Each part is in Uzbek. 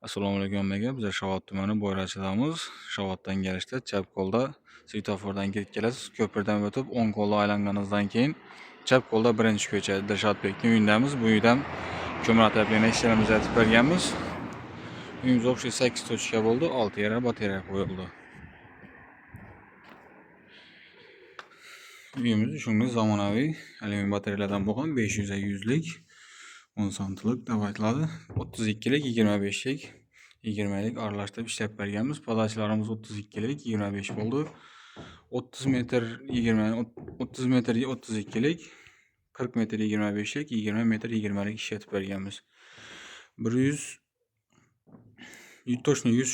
Assalomu alaykum hammaga. Biz Shovot tumani Bo'yrachidamiz. Shovotdan kelishda chap qo'lda svetofordan kirib kelasiz. Ko'pirdan o'tib o'ng qo'lda aylanganingizdan keyin chap qo'lda birinchi ko'cha Dilshodbekning uyidamiz. Bu uydan ko'mir atablini ishlarimizni aytib berganmiz. Uyimiz o'xshay 8 tochka bo'ldi. 6 yara batareya qo'yildi. Uyimiz shunday zamonaviy alyumin batareyalardan bo'lgan 500 ga 100 lik 10 santilik deb aytiladi. 32 lik 25 lik 20 lik aralashtirib ishlab berganmiz. Podachalarimiz 32 lik 25 bo'ldi. 30 metr 20 30 metr 32 lik 40 metr 25 lik 20 metr 20 lik ishlatib berganmiz. 100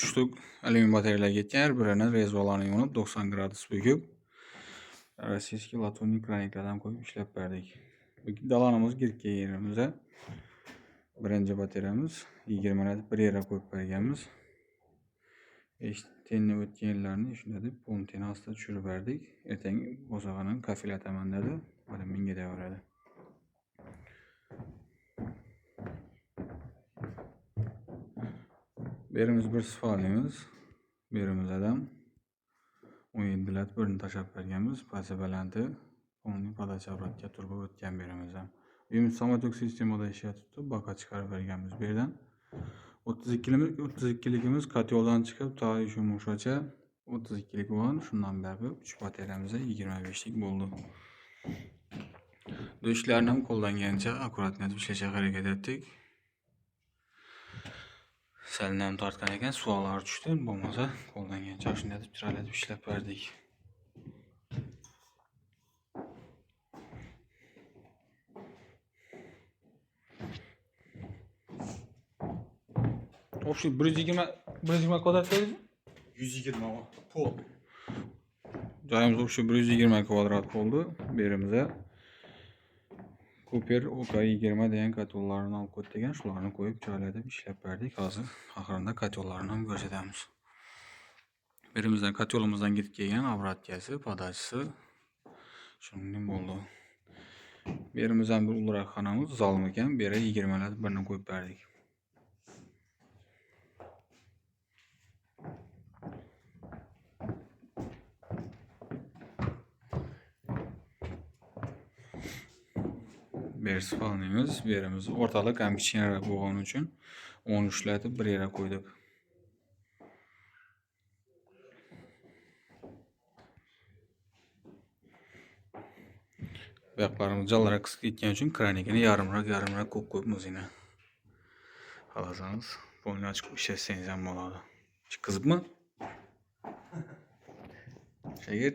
shtuk alyumin batareyalar ketgan. Har birini rezvalarni yonib 90 gradus bukib rossiyskiy latonik kraniklardan qo'yib ishlab berdik. Dalanimiz girka yerimizda birinchi batareyamiz 20 lik bir yere qo'yib berganmiz. Tenni o'tgan yillarni shunday deb pontini asta tushirib berdik. Ertangi bo'sag'ini kafilataman dedi. Mana menga deyaveradi. Berimiz bir sifalimiz. Berimiz adam 17 lat birini tashlab berganmiz. Pasa balanti onun podacha obratga turib o'tgan berimiz ham. Uyimiz samotok sistemada ishlatibdi. Baqa chiqarib berganmiz bu yerdan. 32 ligimiz kotyoldan chiqib tarixiy shumushacha 32 lik bo'lgan. Shundan beri 3 batareyamiz 25 lik bo'ldi. Bu ishlarni ham qo'llangancha akkuratni ishlashga harakat etdik. Salni ham tortgan ekan, suvoqlar tushdi. Bo'lmasa qo'llangancha shunday deb chiroyli ishlab berdik. Общий 120 kvadrat dedi. 120 pol. Joyimiz o'sha 120 kvadrat bo'ldi. Berimize Cooper OK20 degan katollarni olib ketgan, shularni qo'yib joylatib ishlab berdik. Hozir oxirida katollarni ham ko'rsatamiz. Berimizdan katolimizdan ketib kelgan obratkasi, podachasi shunday bo'ldi. Berimizdan bir ulrak xonamiz, zalm ekan, beri 20 lat birini qo'yib berdik. Berisi falanimiz, berimiz o'rtalik ham kichkinaroq bo'lgani uchun 13 latib bir yere qo'ydik. Buyaqlarimiz jallara qisib ketgani uchun kranikini yarimroq qo'yibmiz yana. Xohlasangiz, bo'lni ochib ishlatsangiz ham bo'ladi. Qizibmi? Shagir.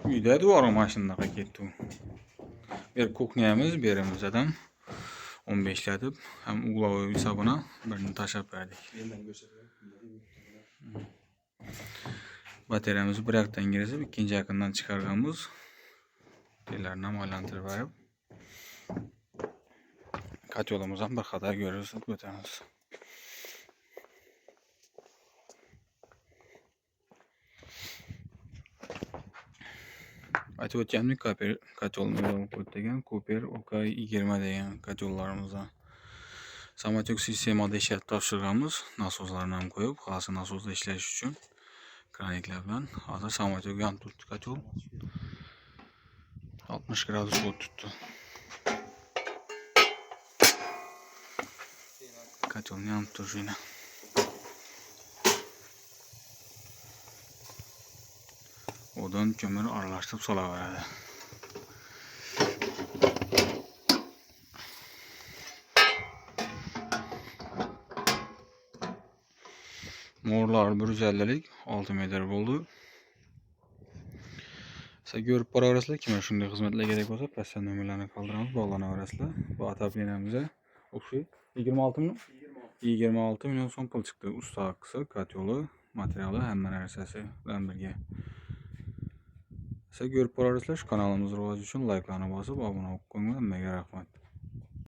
Uyda duvar mashinaga ketdi. Bir kuxnyamiz berimizdan 15 latib ham uglovoy hisobına birini tashlab berdik. Batareyamizni bir yoqdan kirgizib, ikkinchi yoqdan chiqarganmiz. Tellarni ham aylantirib berib, kotyolimizni ham bir qator ko'rsatib o'tamiz. Aytib o'tganimdek, kotyolni qo'yib Cooper OK20 degan kotyollarimizni samotok sistemada ishlatib topshirganmiz. Nasoslarni ham qo'yib, hozir nasosda ishlash uchun kraniklar bilan hozir samotok yonib turibdi kotyol. 60 gradus bo'lib turibdi. Kotyolni yonib turishini. Odan kömür aralashtirib solaveradi. Morlar 150 lik 6 metr bo'ldi. Siz ko'rib boraverasizlar, kimga shunday xizmatlar kerak bo'lsa, pastdan nomerlarni qoldiramiz, bog'lanaverasizlar. Bu ataplenamizga o'xshay 26 million 26 million so'm pul chiqdi. Usta haqqisi, kotyoli, materiali, hamma narsasi bilan birga. Siz ko'rib boraverasizlar, shu kanalimiz rivoji uchun like'larni bosib, obuna bo'lib qo'ying. Hammaga rahmat.